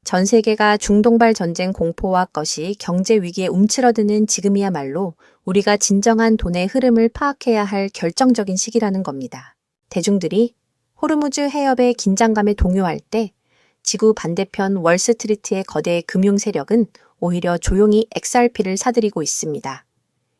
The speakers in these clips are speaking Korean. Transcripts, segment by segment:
전 세계가 중동발 전쟁 공포와 것이 경제 위기에 움츠러드는 지금이야말로 우리가 진정한 돈의 흐름을 파악해야 할 결정적인 시기라는 겁니다. 대중들이 호르무즈 해협의 긴장감에 동요할 때 지구 반대편 월스트리트의 거대 금융 세력은 오히려 조용히 XRP를 사들이고 있습니다.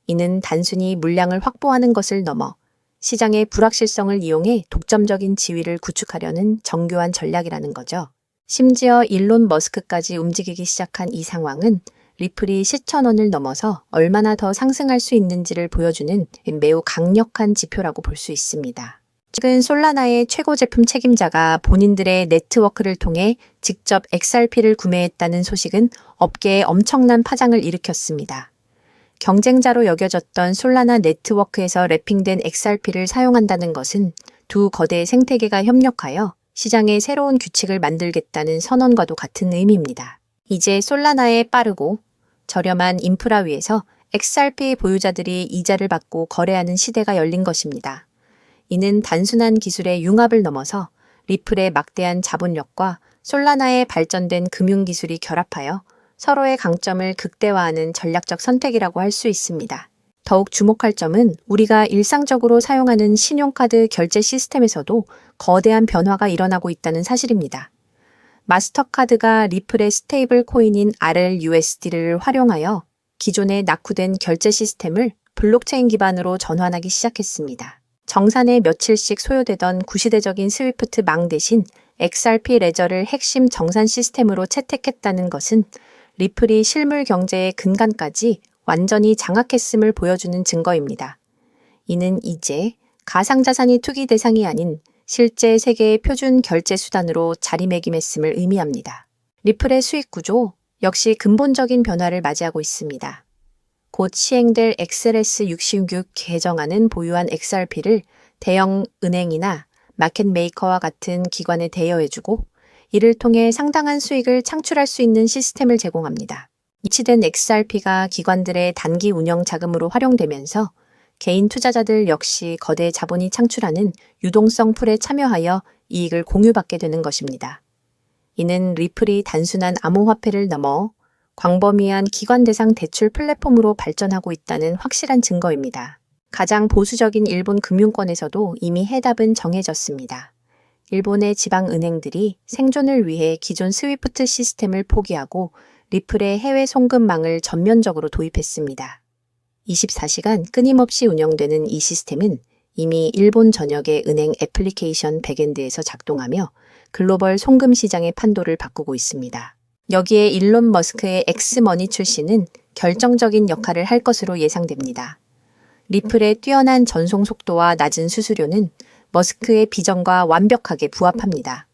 이는 단순히 물량을 확보하는 것을 넘어 시장의 불확실성을 이용해 독점적인 지위를 구축하려는 정교한 전략이라는 거죠. 심지어 일론 머스크까지 움직이기 시작한 이 상황은 리플이 시천원을 넘어서 얼마나 더 상승할 수 있는지를 보여주는 매우 강력한 지표라고 볼 수 있습니다. 최근 솔라나의 최고 제품 책임자가 본인들의 네트워크를 통해 직접 XRP를 구매했다는 소식은 업계에 엄청난 파장을 일으켰습니다. 경쟁자로 여겨졌던 솔라나 네트워크에서 랩핑된 XRP를 사용한다는 것은 두 거대 생태계가 협력하여 시장에 새로운 규칙을 만들겠다는 선언과도 같은 의미입니다. 이제 솔라나의 빠르고 저렴한 인프라 위에서 XRP 보유자들이 이자를 받고 거래하는 시대가 열린 것입니다. 이는 단순한 기술의 융합을 넘어서 리플의 막대한 자본력과 솔라나의 발전된 금융기술이 결합하여 서로의 강점을 극대화하는 전략적 선택이라고 할 수 있습니다. 더욱 주목할 점은 우리가 일상적으로 사용하는 신용카드 결제 시스템에서도 거대한 변화가 일어나고 있다는 사실입니다. 마스터카드가 리플의 스테이블 코인인 RLUSD를 활용하여 기존의 낙후된 결제 시스템을 블록체인 기반으로 전환하기 시작했습니다. 정산에 며칠씩 소요되던 구시대적인 스위프트 망 대신 XRP 레저를 핵심 정산 시스템으로 채택했다는 것은 리플이 실물 경제의 근간까지 완전히 장악했음을 보여주는 증거입니다. 이는 이제 가상자산이 투기 대상이 아닌 실제 세계의 표준 결제 수단으로 자리매김했음을 의미합니다. 리플의 수익 구조 역시 근본적인 변화를 맞이하고 있습니다. 곧 시행될 XLS66 개정안은 보유한 XRP를 대형 은행이나 마켓메이커와 같은 기관에 대여해주고 이를 통해 상당한 수익을 창출할 수 있는 시스템을 제공합니다. 이치된 XRP가 기관들의 단기 운영 자금으로 활용되면서 개인 투자자들 역시 거대 자본이 창출하는 유동성 풀에 참여하여 이익을 공유받게 되는 것입니다. 이는 리플이 단순한 암호화폐를 넘어 광범위한 기관 대상 대출 플랫폼으로 발전하고 있다는 확실한 증거입니다. 가장 보수적인 일본 금융권에서도 이미 해답은 정해졌습니다. 일본의 지방은행들이 생존을 위해 기존 스위프트 시스템을 포기하고 리플의 해외 송금망을 전면적으로 도입했습니다. 24시간 끊임없이 운영되는 이 시스템은 이미 일본 전역의 은행 애플리케이션 백엔드에서 작동하며 글로벌 송금 시장의 판도를 바꾸고 있습니다. 여기에 일론 머스크의 엑스머니 출시는 결정적인 역할을 할 것으로 예상됩니다. 리플의 뛰어난 전송 속도와 낮은 수수료는 머스크의 비전과 완벽하게 부합합니다.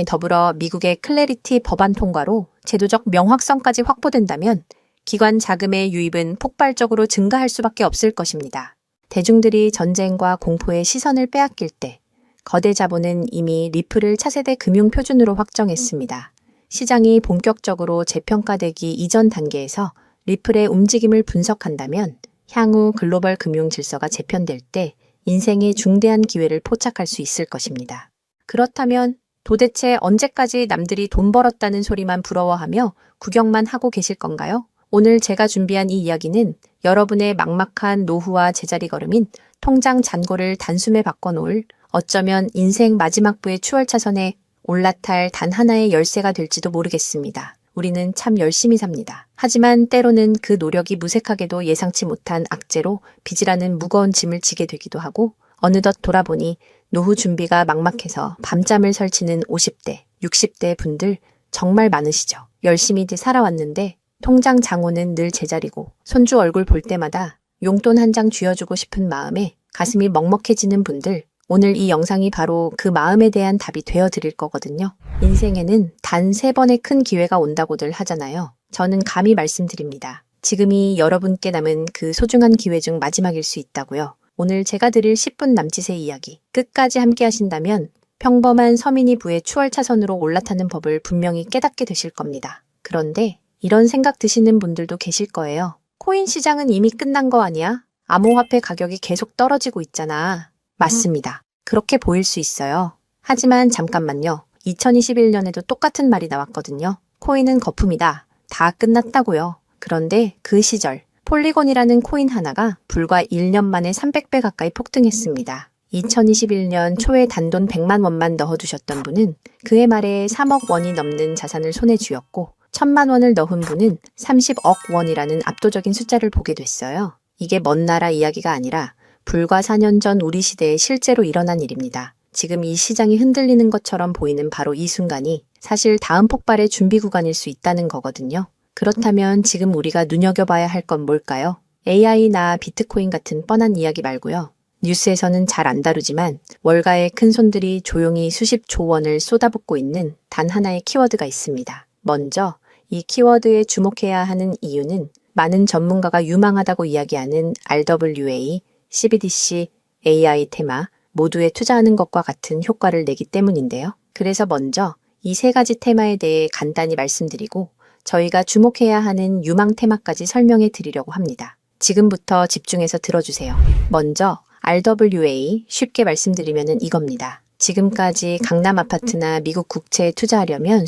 더불어 미국의 클래리티 법안 통과로 제도적 명확성까지 확보된다면 기관 자금의 유입은 폭발적으로 증가할 수밖에 없을 것입니다. 대중들이 전쟁과 공포의 시선을 빼앗길 때 거대 자본은 이미 리플을 차세대 금융 표준으로 확정했습니다. 시장이 본격적으로 재평가되기 이전 단계에서 리플의 움직임을 분석한다면 향후 글로벌 금융 질서가 재편될 때 인생의 중대한 기회를 포착할 수 있을 것입니다. 그렇다면 도대체 언제까지 남들이 돈 벌었다는 소리만 부러워하며 구경만 하고 계실 건가요? 오늘 제가 준비한 이 이야기는 여러분의 막막한 노후와 제자리 걸음인 통장 잔고를 단숨에 바꿔놓을 어쩌면 인생 마지막 부의 추월차선에 올라탈 단 하나의 열쇠가 될지도 모르겠습니다. 우리는 참 열심히 삽니다. 하지만 때로는 그 노력이 무색하게도 예상치 못한 악재로 빚이라는 무거운 짐을 지게 되기도 하고 어느덧 돌아보니 노후 준비가 막막해서 밤잠을 설치는 50대, 60대 분들 정말 많으시죠. 열심히들 살아왔는데 통장 잔고는 늘 제자리고 손주 얼굴 볼 때마다 용돈 한 장 쥐어주고 싶은 마음에 가슴이 먹먹해지는 분들, 오늘 이 영상이 바로 그 마음에 대한 답이 되어드릴 거거든요. 인생에는 단 3번의 큰 기회가 온다고들 하잖아요. 저는 감히 말씀드립니다. 지금이 여러분께 남은 그 소중한 기회 중 마지막일 수 있다고요. 오늘 제가 드릴 10분 남짓의 이야기 끝까지 함께 하신다면 평범한 서민이 부의 추월차선으로 올라타는 법을 분명히 깨닫게 되실 겁니다. 그런데 이런 생각 드시는 분들도 계실 거예요. 코인 시장은 이미 끝난 거 아니야? 암호화폐 가격이 계속 떨어지고 있잖아. 맞습니다. 그렇게 보일 수 있어요. 하지만 잠깐만요. 2021년에도 똑같은 말이 나왔거든요. 코인은 거품이다. 다 끝났다고요. 그런데 그 시절 폴리곤이라는 코인 하나가 불과 1년 만에 300배 가까이 폭등했습니다. 2021년 초에 단돈 100만 원만 넣어두셨던 분은 그해 말에 3억 원이 넘는 자산을 손에 쥐었고 1000만 원을 넣은 분은 30억 원이라는 압도적인 숫자를 보게 됐어요. 이게 먼 나라 이야기가 아니라 불과 4년 전 우리 시대에 실제로 일어난 일입니다. 지금 이 시장이 흔들리는 것처럼 보이는 바로 이 순간이 사실 다음 폭발의 준비 구간일 수 있다는 거거든요. 그렇다면 지금 우리가 눈여겨봐야 할 건 뭘까요? AI나 비트코인 같은 뻔한 이야기 말고요. 뉴스에서는 잘 안 다루지만 월가의 큰 손들이 조용히 수십조 원을 쏟아붓고 있는 단 하나의 키워드가 있습니다. 먼저 이 키워드에 주목해야 하는 이유는 많은 전문가가 유망하다고 이야기하는 RWA, CBDC, AI 테마 모두에 투자하는 것과 같은 효과를 내기 때문인데요. 그래서 먼저 이 세 가지 테마에 대해 간단히 말씀드리고 저희가 주목해야 하는 유망 테마까지 설명해 드리려고 합니다. 지금부터 집중해서 들어주세요. 먼저 RWA 쉽게 말씀드리면 이겁니다. 지금까지 강남 아파트나 미국 국채에 투자하려면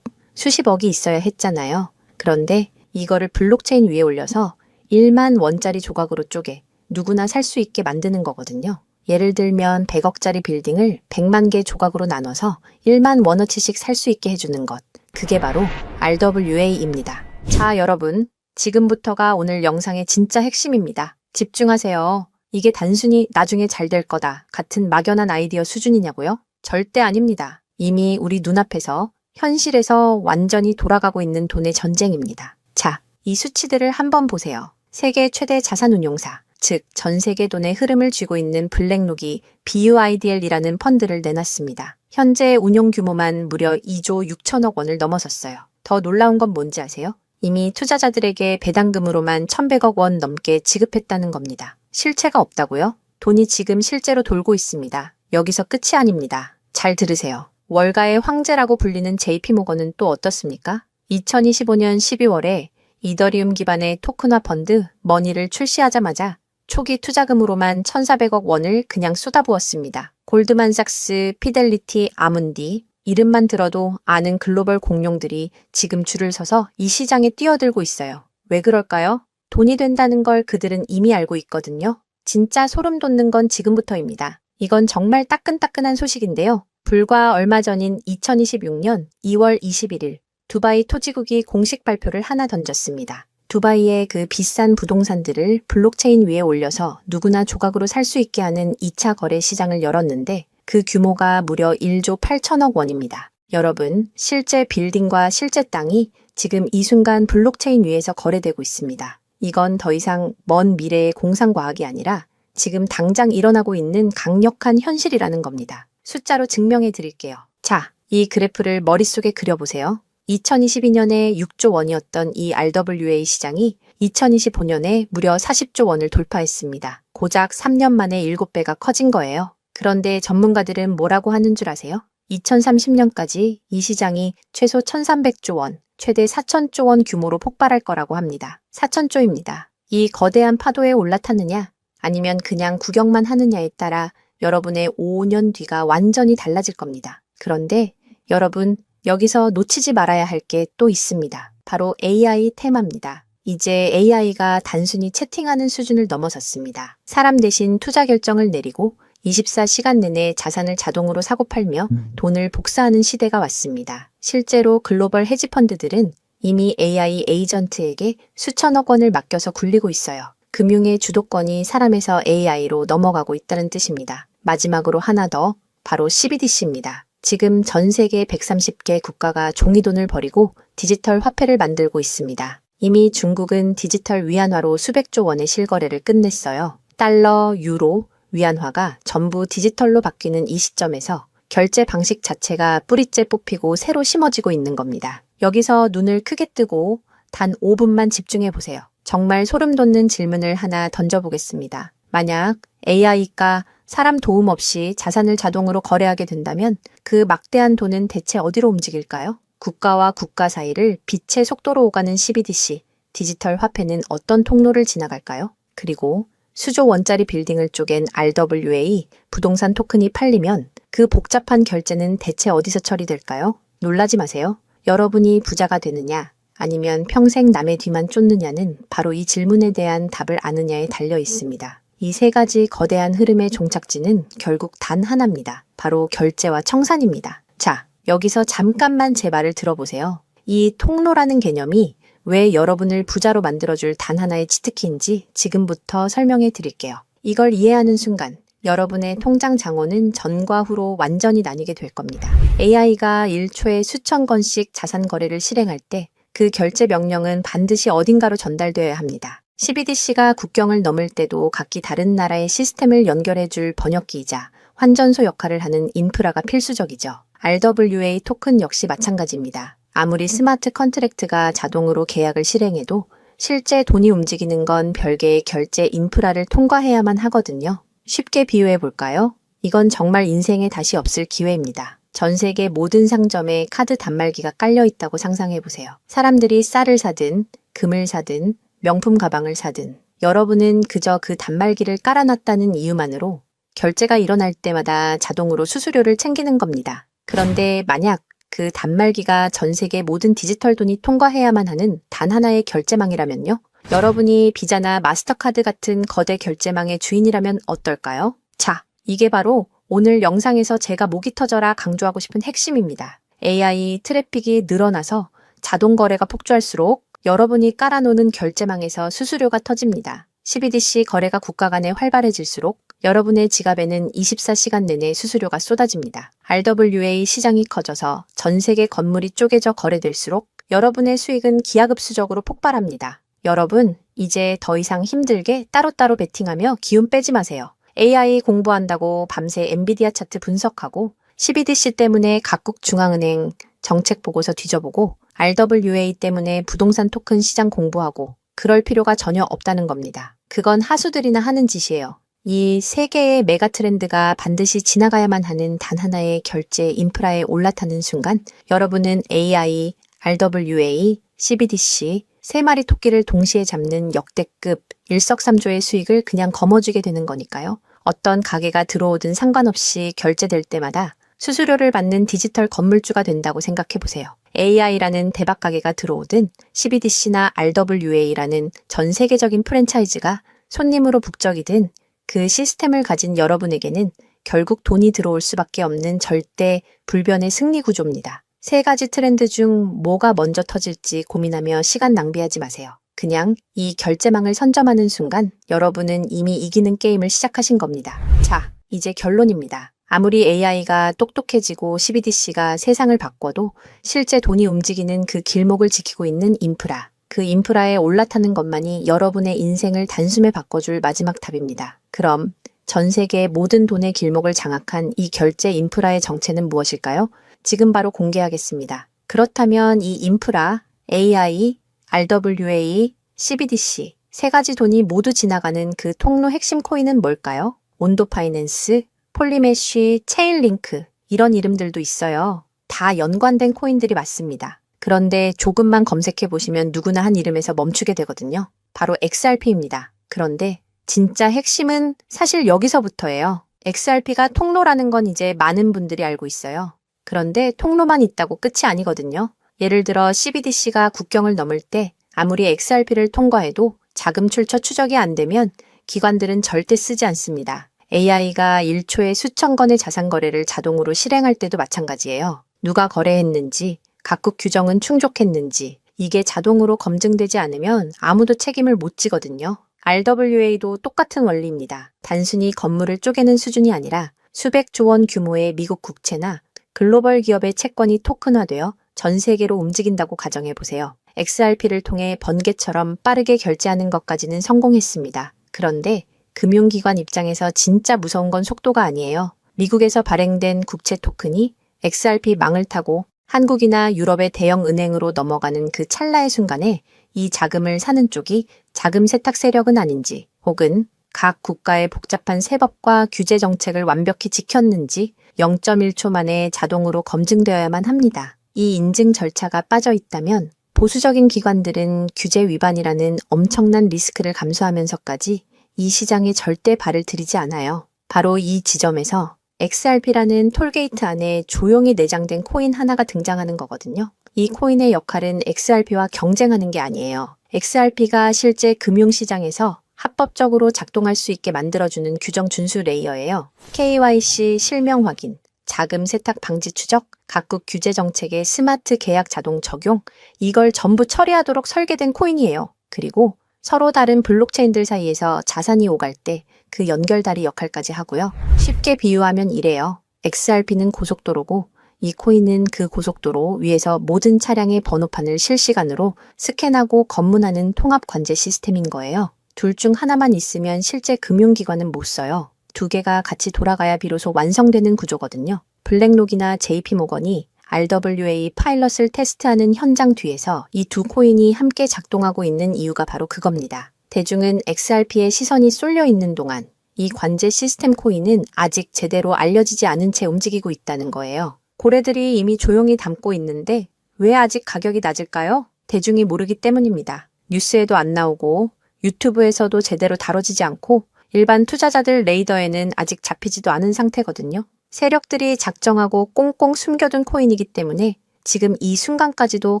수십억이 있어야 했잖아요. 그런데 이거를 블록체인 위에 올려서 1만 원짜리 조각으로 쪼개 누구나 살 수 있게 만드는 거거든요. 예를 들면 100억짜리 빌딩을 100만 개 조각으로 나눠서 1만 원어치씩 살 수 있게 해주는 것. 그게 바로 RWA입니다. 자, 여러분. 지금부터가 오늘 영상의 진짜 핵심입니다. 집중하세요. 이게 단순히 나중에 잘 될 거다 같은 막연한 아이디어 수준이냐고요? 절대 아닙니다. 이미 우리 눈앞에서 현실에서 완전히 돌아가고 있는 돈의 전쟁입니다. 자, 이 수치들을 한번 보세요. 세계 최대 자산운용사, 즉 전 세계 돈의 흐름을 쥐고 있는 블랙록이 BUIDL이라는 펀드를 내놨습니다. 현재 운용 규모만 무려 2조 6천억 원을 넘어섰어요. 더 놀라운 건 뭔지 아세요? 이미 투자자들에게 배당금으로만 1,100억 원 넘게 지급했다는 겁니다. 실체가 없다고요? 돈이 지금 실제로 돌고 있습니다. 여기서 끝이 아닙니다. 잘 들으세요. 월가의 황제라고 불리는 JP모건은 또 어떻습니까? 2025년 12월에 이더리움 기반의 토큰화 펀드 머니를 출시하자마자 초기 투자금으로만 1,400억 원을 그냥 쏟아부었습니다. 골드만삭스, 피델리티, 아문디 이름만 들어도 아는 글로벌 공룡들이 지금 줄을 서서 이 시장에 뛰어들고 있어요. 왜 그럴까요? 돈이 된다는 걸 그들은 이미 알고 있거든요. 진짜 소름 돋는 건 지금부터입니다. 이건 정말 따끈따끈한 소식인데요. 불과 얼마 전인 2026년 2월 21일 두바이 토지국이 공식 발표를 하나 던졌습니다. 두바이의 그 비싼 부동산들을 블록체인 위에 올려서 누구나 조각으로 살 수 있게 하는 2차 거래 시장을 열었는데 그 규모가 무려 1조 8천억 원입니다. 여러분, 실제 빌딩과 실제 땅이 지금 이 순간 블록체인 위에서 거래되고 있습니다. 이건 더 이상 먼 미래의 공상과학이 아니라 지금 당장 일어나고 있는 강력한 현실이라는 겁니다. 숫자로 증명해 드릴게요. 자, 이 그래프를 머릿속에 그려보세요. 2022년에 6조 원이었던 이 RWA 시장이 2025년에 무려 40조 원을 돌파했습니다. 고작 3년 만에 7배가 커진 거예요. 그런데 전문가들은 뭐라고 하는 줄 아세요? 2030년까지 이 시장이 최소 1,300조 원, 최대 4,000조 원 규모로 폭발할 거라고 합니다. 4,000조입니다. 이 거대한 파도에 올라탔느냐, 아니면 그냥 구경만 하느냐에 따라 여러분의 5년 뒤가 완전히 달라질 겁니다. 그런데 여러분, 여기서 놓치지 말아야 할 게 또 있습니다. 바로 AI 테마입니다. 이제 AI가 단순히 채팅하는 수준을 넘어섰습니다. 사람 대신 투자 결정을 내리고 24시간 내내 자산을 자동으로 사고 팔며 돈을 복사하는 시대가 왔습니다. 실제로 글로벌 헤지펀드들은 이미 AI 에이전트에게 수천억 원을 맡겨서 굴리고 있어요. 금융의 주도권이 사람에서 AI로 넘어가고 있다는 뜻입니다. 마지막으로 하나 더, 바로 CBDC입니다. 지금 전 세계 130개 국가가 종이돈을 버리고 디지털 화폐를 만들고 있습니다. 이미 중국은 디지털 위안화로 수백조 원의 실거래를 끝냈어요. 달러, 유로, 위안화가 전부 디지털로 바뀌는 이 시점에서 결제 방식 자체가 뿌리째 뽑히고 새로 심어지고 있는 겁니다. 여기서 눈을 크게 뜨고 단 5분만 집중해 보세요. 정말 소름 돋는 질문을 하나 던져보겠습니다. 만약 AI가 사람 도움 없이 자산을 자동으로 거래하게 된다면 그 막대한 돈은 대체 어디로 움직일까요? 국가와 국가 사이를 빛의 속도로 오가는 CBDC, 디지털 화폐는 어떤 통로를 지나갈까요? 그리고 수조 원짜리 빌딩을 쪼갠 RWA, 부동산 토큰이 팔리면 그 복잡한 결제는 대체 어디서 처리될까요? 놀라지 마세요. 여러분이 부자가 되느냐, 아니면 평생 남의 뒤만 쫓느냐는 바로 이 질문에 대한 답을 아느냐에 달려 있습니다. 이 세 가지 거대한 흐름의 종착지는 결국 단 하나입니다. 바로 결제와 청산입니다. 자, 여기서 잠깐만 제 말을 들어보세요. 이 통로라는 개념이 왜 여러분을 부자로 만들어줄 단 하나의 치트키인지 지금부터 설명해 드릴게요. 이걸 이해하는 순간 여러분의 통장 잔고는 전과 후로 완전히 나뉘게 될 겁니다. AI가 1초에 수천 건씩 자산 거래를 실행할 때 그 결제 명령은 반드시 어딘가로 전달되어야 합니다. CBDC가 국경을 넘을 때도 각기 다른 나라의 시스템을 연결해줄 번역기이자 환전소 역할을 하는 인프라가 필수적이죠. RWA 토큰 역시 마찬가지입니다. 아무리 스마트 컨트랙트가 자동으로 계약을 실행해도 실제 돈이 움직이는 건 별개의 결제 인프라를 통과해야만 하거든요. 쉽게 비유해 볼까요? 이건 정말 인생에 다시 없을 기회입니다. 전 세계 모든 상점에 카드 단말기가 깔려 있다고 상상해 보세요. 사람들이 쌀을 사든, 금을 사든, 명품 가방을 사든, 여러분은 그저 그 단말기를 깔아놨다는 이유만으로 결제가 일어날 때마다 자동으로 수수료를 챙기는 겁니다. 그런데 만약 그 단말기가 전 세계 모든 디지털 돈이 통과해야만 하는 단 하나의 결제망이라면요? 여러분이 비자나 마스터카드 같은 거대 결제망의 주인이라면 어떨까요? 자, 이게 바로 오늘 영상에서 제가 목이 터져라 강조하고 싶은 핵심입니다. AI 트래픽이 늘어나서 자동 거래가 폭주할수록 여러분이 깔아놓는 결제망에서 수수료가 터집니다. CBDC 거래가 국가 간에 활발해질수록 여러분의 지갑에는 24시간 내내 수수료가 쏟아집니다. RWA 시장이 커져서 전 세계 건물이 쪼개져 거래될수록 여러분의 수익은 기하급수적으로 폭발합니다. 여러분, 이제 더 이상 힘들게 따로따로 베팅하며 기운 빼지 마세요. AI 공부한다고 밤새 엔비디아 차트 분석하고 CBDC 때문에 각국 중앙은행 정책 보고서 뒤져보고 RWA 때문에 부동산 토큰 시장 공부하고 그럴 필요가 전혀 없다는 겁니다. 그건 하수들이나 하는 짓이에요. 이 세 개의 메가 트렌드가 반드시 지나가야만 하는 단 하나의 결제 인프라에 올라타는 순간 여러분은 AI, RWA, CBDC 세 마리 토끼를 동시에 잡는 역대급 일석삼조의 수익을 그냥 거머쥐게 되는 거니까요. 어떤 가게가 들어오든 상관없이 결제될 때마다 수수료를 받는 디지털 건물주가 된다고 생각해 보세요. AI라는 대박 가게가 들어오든 CBDC나 RWA라는 전 세계적인 프랜차이즈가 손님으로 북적이든 그 시스템을 가진 여러분에게는 결국 돈이 들어올 수밖에 없는 절대 불변의 승리 구조입니다. 세 가지 트렌드 중 뭐가 먼저 터질지 고민하며 시간 낭비하지 마세요. 그냥 이 결제망을 선점하는 순간 여러분은 이미 이기는 게임을 시작하신 겁니다. 자, 이제 결론입니다. 아무리 AI가 똑똑해지고 CBDC가 세상을 바꿔도 실제 돈이 움직이는 그 길목을 지키고 있는 인프라, 그 인프라에 올라타는 것만이 여러분의 인생을 단숨에 바꿔줄 마지막 탑입니다. 그럼 전 세계의 모든 돈의 길목을 장악한 이 결제 인프라의 정체는 무엇일까요? 지금 바로 공개하겠습니다. 그렇다면 이 인프라, AI, RWA, CBDC 세 가지 돈이 모두 지나가는 그 통로 핵심 코인은 뭘까요? 온도 파이낸스, 폴리메쉬, 체인링크 이런 이름들도 있어요. 다 연관된 코인들이 맞습니다. 그런데 조금만 검색해 보시면 누구나 한 이름에서 멈추게 되거든요. 바로 XRP입니다. 그런데 진짜 핵심은 사실 여기서부터예요. XRP가 통로라는 건 이제 많은 분들이 알고 있어요. 그런데 통로만 있다고 끝이 아니거든요. 예를 들어 CBDC가 국경을 넘을 때 아무리 XRP를 통과해도 자금 출처 추적이 안 되면 기관들은 절대 쓰지 않습니다. AI가 1초에 수천 건의 자산 거래를 자동으로 실행할 때도 마찬가지예요. 누가 거래했는지, 각국 규정은 충족했는지 이게 자동으로 검증되지 않으면 아무도 책임을 못 지거든요. RWA도 똑같은 원리입니다. 단순히 건물을 쪼개는 수준이 아니라 수백조 원 규모의 미국 국채나 글로벌 기업의 채권이 토큰화되어 전 세계로 움직인다고 가정해보세요. XRP를 통해 번개처럼 빠르게 결제하는 것까지는 성공했습니다. 그런데 금융기관 입장에서 진짜 무서운 건 속도가 아니에요. 미국에서 발행된 국채 토큰이 XRP 망을 타고 한국이나 유럽의 대형 은행으로 넘어가는 그 찰나의 순간에 이 자금을 사는 쪽이 자금 세탁 세력은 아닌지 혹은 각 국가의 복잡한 세법과 규제 정책을 완벽히 지켰는지 0.1초 만에 자동으로 검증되어야만 합니다. 이 인증 절차가 빠져 있다면 보수적인 기관들은 규제 위반이라는 엄청난 리스크를 감수하면서까지 이 시장에 절대 발을 들이지 않아요. 바로 이 지점에서 XRP라는 톨게이트 안에 조용히 내장된 코인 하나가 등장하는 거거든요. 이 코인의 역할은 XRP와 경쟁하는 게 아니에요. XRP가 실제 금융시장에서 합법적으로 작동할 수 있게 만들어주는 규정 준수 레이어예요. KYC 실명 확인, 자금 세탁 방지 추적, 각국 규제 정책의 스마트 계약 자동 적용, 이걸 전부 처리하도록 설계된 코인이에요. 그리고 서로 다른 블록체인들 사이에서 자산이 오갈 때 그 연결다리 역할까지 하고요. 쉽게 비유하면 이래요. XRP는 고속도로고 이 코인은 그 고속도로 위에서 모든 차량의 번호판을 실시간으로 스캔하고 검문하는 통합 관제 시스템인 거예요. 둘 중 하나만 있으면 실제 금융기관은 못 써요. 두 개가 같이 돌아가야 비로소 완성되는 구조거든요. 블랙록이나 JP모건이 RWA 파일럿을 테스트하는 현장 뒤에서 이 두 코인이 함께 작동하고 있는 이유가 바로 그겁니다. 대중은 XRP에 시선이 쏠려 있는 동안 이 관제 시스템 코인은 아직 제대로 알려지지 않은 채 움직이고 있다는 거예요. 고래들이 이미 조용히 담고 있는데 왜 아직 가격이 낮을까요? 대중이 모르기 때문입니다. 뉴스에도 안 나오고 유튜브에서도 제대로 다뤄지지 않고 일반 투자자들 레이더에는 아직 잡히지도 않은 상태거든요. 세력들이 작정하고 꽁꽁 숨겨둔 코인이기 때문에 지금 이 순간까지도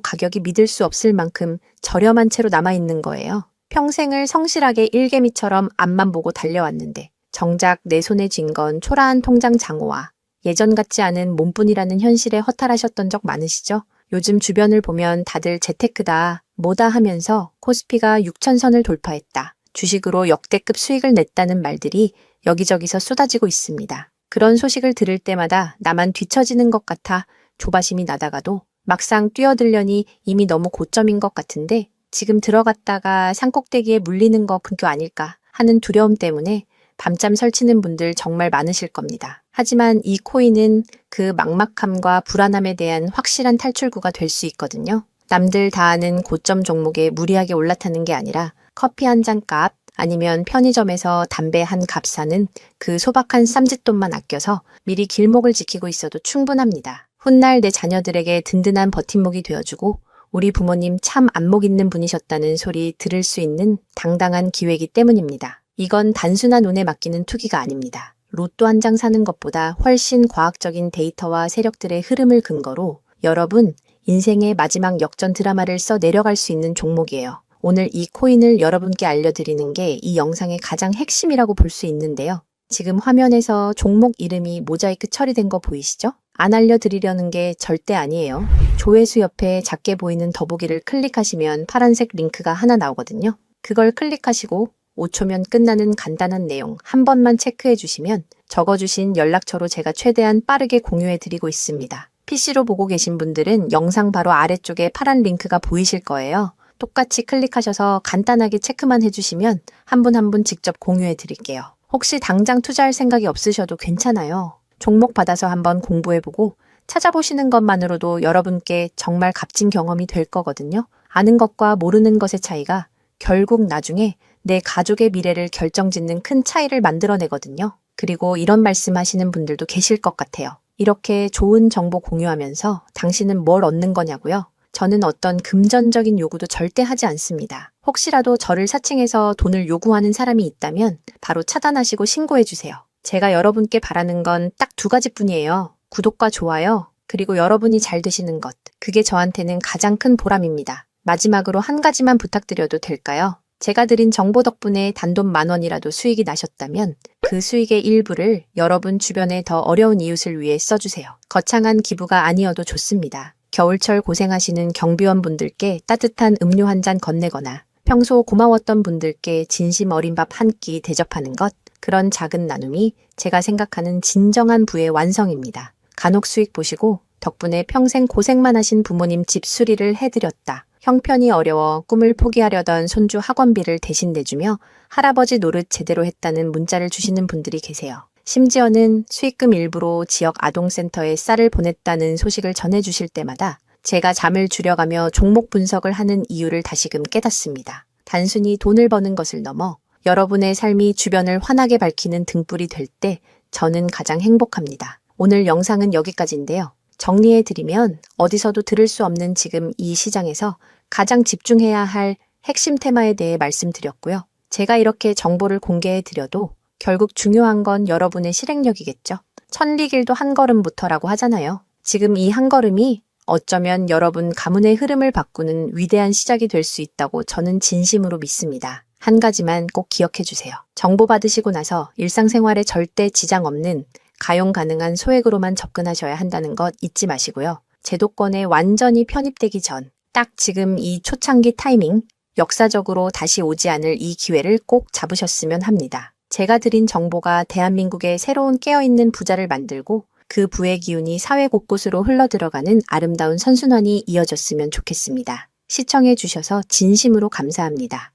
가격이 믿을 수 없을 만큼 저렴한 채로 남아있는 거예요. 평생을 성실하게 일개미처럼 앞만 보고 달려왔는데 정작 내 손에 쥔 건 초라한 통장 잔고와 예전 같지 않은 몸뿐이라는 현실에 허탈하셨던 적 많으시죠? 요즘 주변을 보면 다들 재테크다, 뭐다 하면서 코스피가 6,000선을 돌파했다, 주식으로 역대급 수익을 냈다는 말들이 여기저기서 쏟아지고 있습니다. 그런 소식을 들을 때마다 나만 뒤처지는 것 같아 조바심이 나다가도 막상 뛰어들려니 이미 너무 고점인 것 같은데 지금 들어갔다가 산꼭대기에 물리는 거 분교 아닐까 하는 두려움 때문에 밤잠 설치는 분들 정말 많으실 겁니다. 하지만 이 코인은 그 막막함과 불안함에 대한 확실한 탈출구가 될 수 있거든요. 남들 다 아는 고점 종목에 무리하게 올라타는 게 아니라 커피 한 잔 값 아니면 편의점에서 담배 한 값 사는 그 소박한 쌈짓돈만 아껴서 미리 길목을 지키고 있어도 충분합니다. 훗날 내 자녀들에게 든든한 버팀목이 되어주고 우리 부모님 참 안목 있는 분이셨다는 소리 들을 수 있는 당당한 기회이기 때문입니다. 이건 단순한 운에 맡기는 투기가 아닙니다. 로또 한 장 사는 것보다 훨씬 과학적인 데이터와 세력들의 흐름을 근거로 여러분 인생의 마지막 역전 드라마를 써 내려갈 수 있는 종목이에요. 오늘 이 코인을 여러분께 알려드리는 게 이 영상의 가장 핵심이라고 볼 수 있는데요. 지금 화면에서 종목 이름이 모자이크 처리된 거 보이시죠? 안 알려드리려는 게 절대 아니에요. 조회수 옆에 작게 보이는 더보기를 클릭하시면 파란색 링크가 하나 나오거든요. 그걸 클릭하시고 5초면 끝나는 간단한 내용 한 번만 체크해 주시면 적어주신 연락처로 제가 최대한 빠르게 공유해 드리고 있습니다. PC로 보고 계신 분들은 영상 바로 아래쪽에 파란 링크가 보이실 거예요. 똑같이 클릭하셔서 간단하게 체크만 해주시면 한 분 한 분 직접 공유해 드릴게요. 혹시 당장 투자할 생각이 없으셔도 괜찮아요. 종목 받아서 한번 공부해보고 찾아보시는 것만으로도 여러분께 정말 값진 경험이 될 거거든요. 아는 것과 모르는 것의 차이가 결국 나중에 내 가족의 미래를 결정짓는 큰 차이를 만들어내거든요. 그리고 이런 말씀하시는 분들도 계실 것 같아요. 이렇게 좋은 정보 공유하면서 당신은 뭘 얻는 거냐고요? 저는 어떤 금전적인 요구도 절대 하지 않습니다. 혹시라도 저를 사칭해서 돈을 요구하는 사람이 있다면 바로 차단하시고 신고해주세요. 제가 여러분께 바라는 건 딱 두 가지뿐이에요. 구독과 좋아요, 그리고 여러분이 잘 되시는 것. 그게 저한테는 가장 큰 보람입니다. 마지막으로 한 가지만 부탁드려도 될까요? 제가 드린 정보 덕분에 단돈 10,000원이라도 수익이 나셨다면 그 수익의 일부를 여러분 주변에 더 어려운 이웃을 위해 써주세요. 거창한 기부가 아니어도 좋습니다. 겨울철 고생하시는 경비원분들께 따뜻한 음료 한 잔 건네거나 평소 고마웠던 분들께 진심 어린 밥 한 끼 대접하는 것, 그런 작은 나눔이 제가 생각하는 진정한 부의 완성입니다. 간혹 수익 보시고 덕분에 평생 고생만 하신 부모님 집 수리를 해드렸다. 형편이 어려워 꿈을 포기하려던 손주 학원비를 대신 내주며 할아버지 노릇 제대로 했다는 문자를 주시는 분들이 계세요. 심지어는 수익금 일부로 지역 아동센터에 쌀을 보냈다는 소식을 전해주실 때마다 제가 잠을 줄여가며 종목 분석을 하는 이유를 다시금 깨닫습니다. 단순히 돈을 버는 것을 넘어 여러분의 삶이 주변을 환하게 밝히는 등불이 될 때 저는 가장 행복합니다. 오늘 영상은 여기까지인데요. 정리해드리면 어디서도 들을 수 없는 지금 이 시장에서 가장 집중해야 할 핵심 테마에 대해 말씀드렸고요. 제가 이렇게 정보를 공개해드려도 결국 중요한 건 여러분의 실행력이겠죠. 천리길도 한 걸음부터라고 하잖아요. 지금 이 한 걸음이 어쩌면 여러분 가문의 흐름을 바꾸는 위대한 시작이 될 수 있다고 저는 진심으로 믿습니다. 한 가지만 꼭 기억해 주세요. 정보 받으시고 나서 일상생활에 절대 지장 없는 가용 가능한 소액으로만 접근하셔야 한다는 것 잊지 마시고요. 제도권에 완전히 편입되기 전, 딱 지금 이 초창기 타이밍, 역사적으로 다시 오지 않을 이 기회를 꼭 잡으셨으면 합니다. 제가 드린 정보가 대한민국의 새로운 깨어있는 부자를 만들고 그 부의 기운이 사회 곳곳으로 흘러들어가는 아름다운 선순환이 이어졌으면 좋겠습니다. 시청해 주셔서 진심으로 감사합니다.